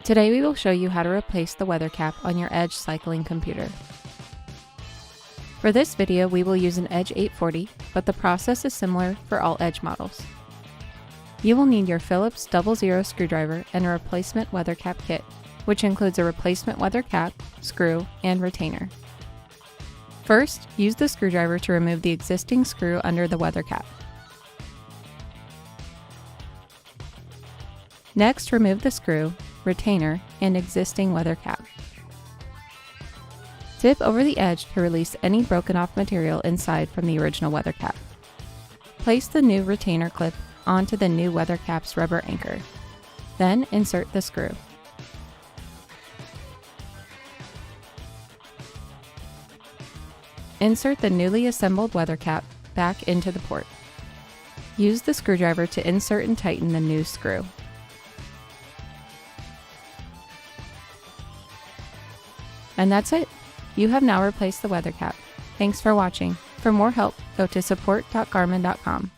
Today we will show you how to replace the weather cap on your Edge cycling computer. For this video we will use an Edge 840, but the process is similar for all Edge models. You will need your Phillips 00 screwdriver and a replacement weather cap kit, which includes a replacement weather cap, screw, and retainer. First, use the screwdriver to remove the existing screw under the weather cap. Next, remove the screw, retainer, and existing weather cap. Tip over the edge to release any broken off material inside from the original weather cap. Place the new retainer clip onto the new weather cap's rubber anchor. Then insert the screw. Insert the newly assembled weather cap back into the port. Use the screwdriver to insert and tighten the new screw. And that's it! You have now replaced the weather cap. Thanks for watching. For more help, go to support.garmin.com.